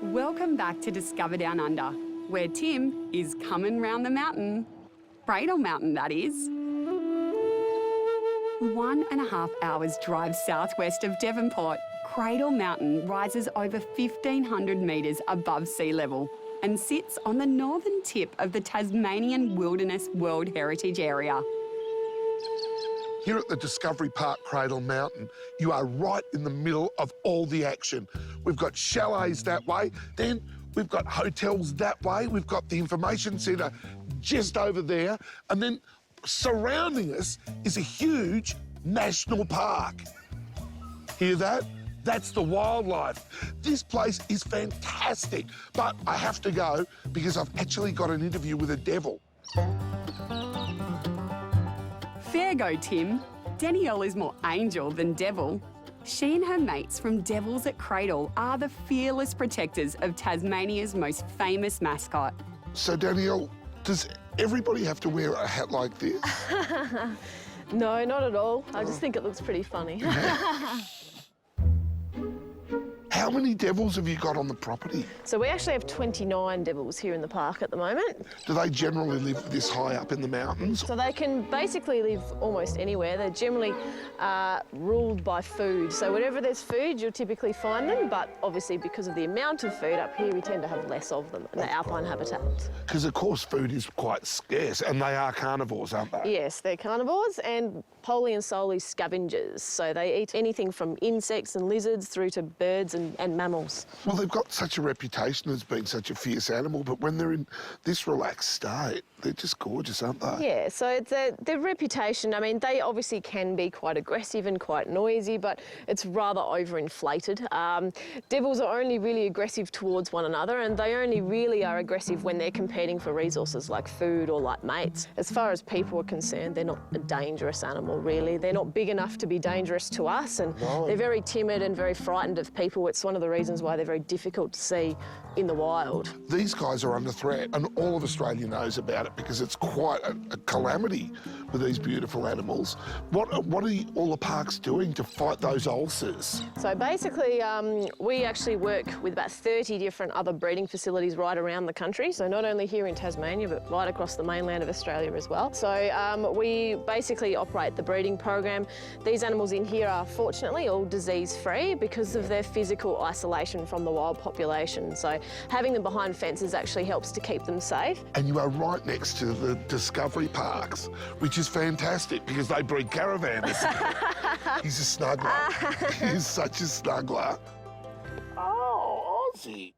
Welcome back to Discover Down Under, where Tim is coming round the mountain. Cradle Mountain, that is. 1.5 hours drive southwest of Devonport, Cradle Mountain rises over 1,500 metres above sea level and sits on the northern tip of the Tasmanian Wilderness World Heritage Area. Here at the Discovery Park Cradle Mountain, you are right in the middle of all the action. We've got chalets that way, then we've got hotels that way, we've got the information centre just over there, and then surrounding us is a huge national park. Hear that? That's the wildlife. This place is fantastic, but I have to go because I've actually got an interview with a devil. Fair go, Tim. Danielle is more angel than devil. She and her mates from Devils at Cradle are the fearless protectors of Tasmania's most famous mascot. So, Danielle, does everybody have to wear a hat like this? No, not at all. I just think it looks pretty funny. How many devils have you got on the property? So we actually have 29 devils here in the park at the moment. Do they generally live this high up in the mountains? So they can basically live almost anywhere. They're generally ruled by food. So wherever there's food, you'll typically find them, but obviously because of the amount of food up here, we tend to have less of them in the alpine habitat. Because, of course, food is quite scarce, and they are carnivores, aren't they? Yes, they're carnivores and wholly and solely scavengers. So they eat anything from insects and lizards through to birds and mammals. Well, they've got such a reputation as being such a fierce animal, but when they're in this relaxed state, they're just gorgeous, aren't they? Yeah, so it's their reputation, I mean, they obviously can be quite aggressive and quite noisy, but it's rather overinflated. Devils are only really aggressive towards one another, and they only really are aggressive when they're competing for resources like food or like mates. As far as people are concerned, they're not a dangerous animal, really. They're not big enough to be dangerous to us, and they're very timid and very frightened of people. It's one of the reasons why they're very difficult to see in the wild. These guys are under threat, and all of Australia knows about it because it's quite a calamity with these beautiful animals. What are all the parks doing to fight those ulcers? So basically, we actually work with about 30 different other breeding facilities right around the country. So not only here in Tasmania, but right across the mainland of Australia as well. So we basically operate the breeding program. These animals in here are fortunately all disease-free because of their physical isolation from the wild population. So having them behind fences actually helps to keep them safe. And you are right next to the Discovery Parks, which is fantastic because they breed caravans. He's a snuggler. He's such a snuggler. Oh, Aussie.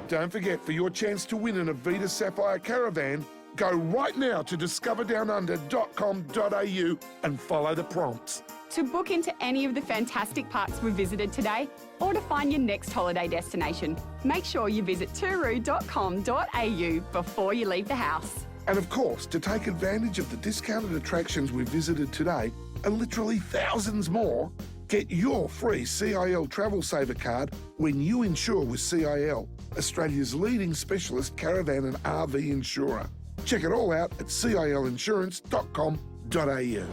Don't forget, for your chance to win an Avita Sapphire caravan, go right now to discoverdownunder.com.au and follow the prompts. To book into any of the fantastic parks we visited today, or to find your next holiday destination, make sure you visit turu.com.au before you leave the house. And of course, to take advantage of the discounted attractions we visited today, and literally thousands more, get your free CIL Travel Saver card when you insure with CIL, Australia's leading specialist caravan and RV insurer. Check it all out at cilinsurance.com.au.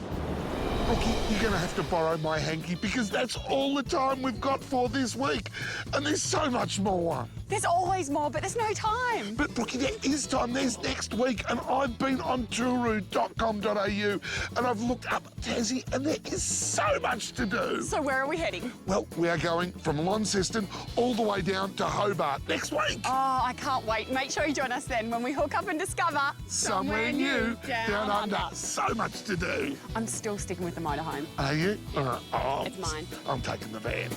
Ricky, you're going to have to borrow my hanky because that's all the time we've got for this week. And there's so much more. There's always more, but there's no time. But, Brookie, there is time. There's next week. And I've been on turu.com.au and I've looked up Tassie and there is so much to do. So where are we heading? Well, we are going from Launceston all the way down to Hobart next week. Oh, I can't wait. Make sure you join us then when we hook up and discover Somewhere new down under. So much to do. I'm still sticking with the motorhome. Are you? It's mine. I'm taking the van.